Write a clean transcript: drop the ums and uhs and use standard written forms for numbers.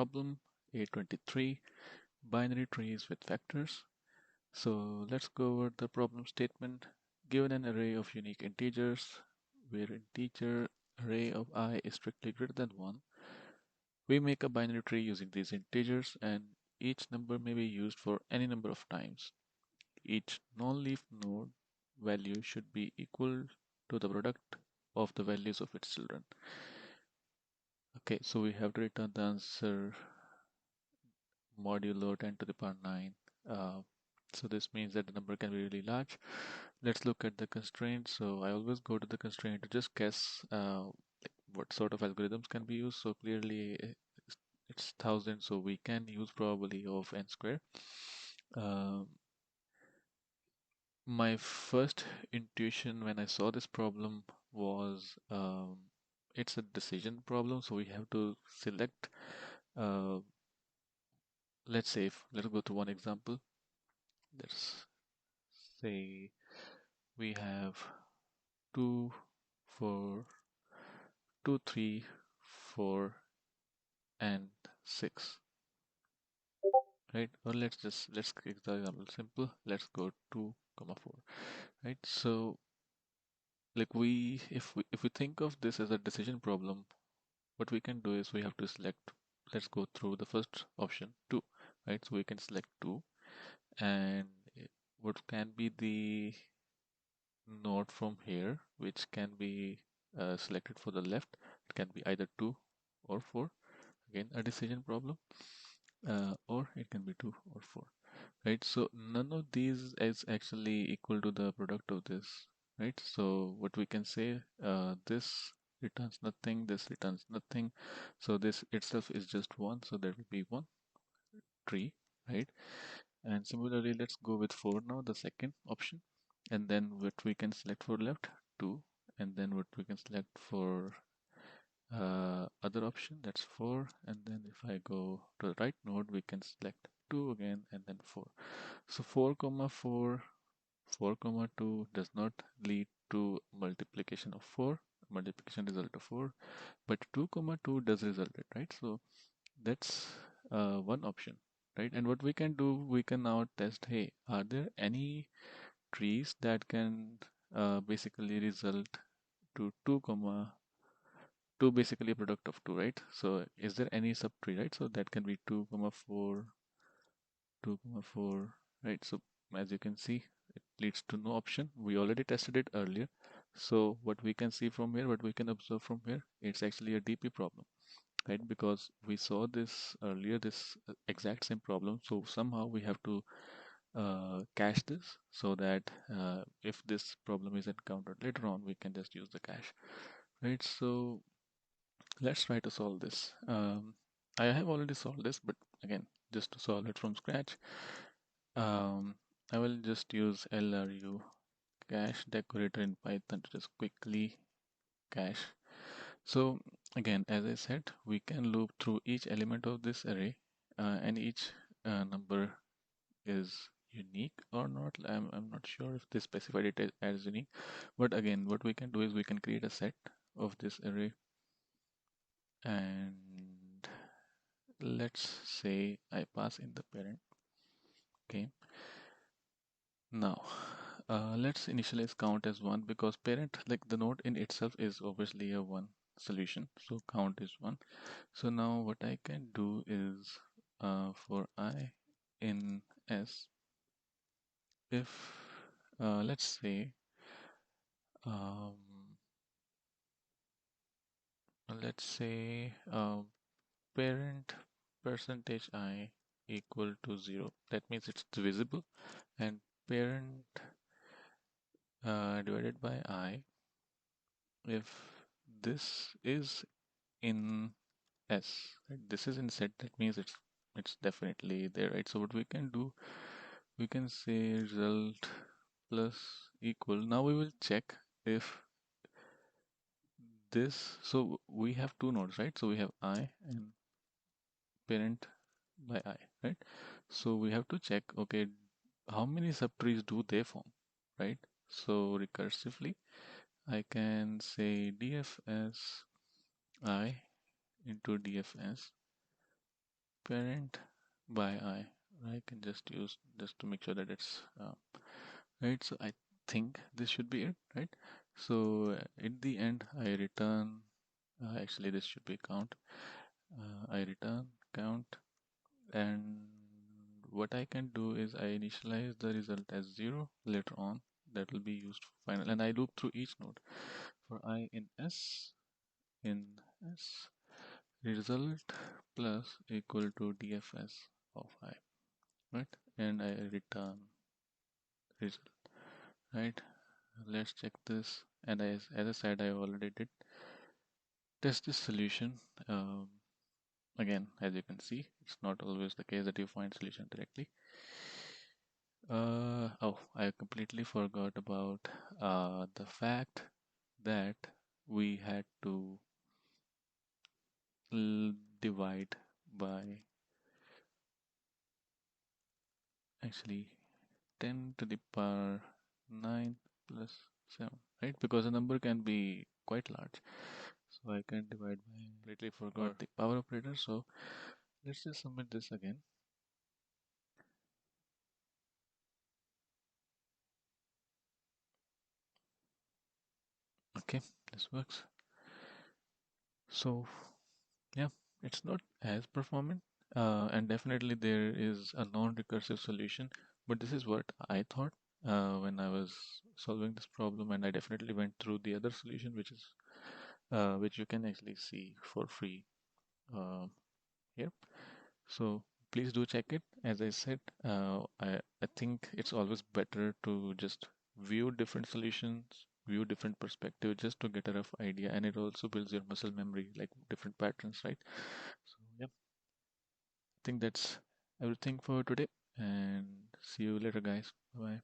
problem 823, binary trees with vectors. So let's go over the problem statement. Given an array of unique integers where integer array of I is strictly greater than 1, we make a binary tree using these integers, and each number may be used for any number of times. Each non-leaf node value should be equal to the product of the values of its children. Okay, so we have to return the answer modulo 10 to the power 9. Uh, so this means that the number can be really large. Let's look at the constraint. So I always go to the constraint to just guess like what sort of algorithms can be used. So clearly it's 1000, so we can use probability of n square. Um, my first intuition when I saw this problem was it's a decision problem, so we have to select. Uh, let's say let's go to one example. Let's say we have 2, 4, 2, 3, 4, and 6, right? Or let's take the example simple. Let's go 2, comma 4, right? So like if we think of this as a decision problem, what we can do is we have to select. Let's go through the first option 2, right? So we can select 2, and what can be the node from here which can be selected for the left. It can be either 2 or 4, again a decision problem, or it can be 2 or 4, right? So none of these is actually equal to the product of this, right? So what we can say, this returns nothing, this returns nothing, so this itself is just 1, so there will be 1 tree, right? And similarly, let's go with 4 now, the second option, and then what we can select for left, 2, and then what we can select for other option, that's 4, and then if I go to the right node, we can select 2 again, and then 4. So 4 comma 4, 4 comma 2 does not lead to multiplication of 4, multiplication result of 4, but 2 comma 2 does result it, right? So that's one option, right? And what we can do, we can now test, hey, are there any trees that can basically result to 2 comma 2, basically a product of 2, right? So is there any subtree, right? So that can be 2 comma 4, 2 comma 4, right? So as you can see, it leads to no option. We already tested it earlier. So what we can see from here, what we can observe from here, it's actually a DP problem, right? Because we saw this earlier, this exact same problem. So somehow we have to cache this so that if this problem is encountered later on, we can just use the cache, right? So let's try to solve this. I have already solved this, but again, just to solve it from scratch, um, I will just use LRU cache decorator in Python to just quickly cache. So again, as I said, we can loop through each element of this array, and each number is unique or not. I'm not sure if they specified it as unique, but again, what we can do is we can create a set of this array, and let's say I pass in the parent. Okay, now let's initialize count as 1 because parent, like the node in itself, is obviously a 1 solution, so count is 1. So now what I can do is for I in S, if let's say um, parent percentage I equal to 0, that means it's divisible, and parent divided by I, if this is in S, right? This is in set, that means it's definitely there, right? So what we can do, we can say result plus equal. Now we will check if this, so we have two nodes, right? So we have I and parent by I, right? So we have to check, okay, how many subtrees do they form, right? So recursively, I can say DFS I into DFS parent by I. I can just use just to make sure that it's right. So I think this should be it, right? So in the end, I return. Actually, this should be count. I return count, and what I can do is I initialize the result as 0 later on. That will be used for final, and I loop through each node for I in S result plus equal to DFS of I, right? And I return result, right? Let's check this. And as I said, I already did test this solution. Um, Again, as you can see, it's not always the case that you find solution directly. Oh, I completely forgot about the fact that we had to divide by actually 10 to the power 9 plus 7, right? Because the number can be quite large. So I can divide by, completely forgot the power operator. So let's just submit this again. Okay, this works. So yeah, it's not as performant, and definitely there is a non-recursive solution. But this is what I thought when I was solving this problem, and I definitely went through the other solution, which you can actually see for free uh, here. So please do check it. As I said, I think it's always better to just view different solutions, view different perspectives, just to get a rough idea, and it also builds your muscle memory, like different patterns, right? So yeah, I think that's everything for today, and see you later, guys. Bye.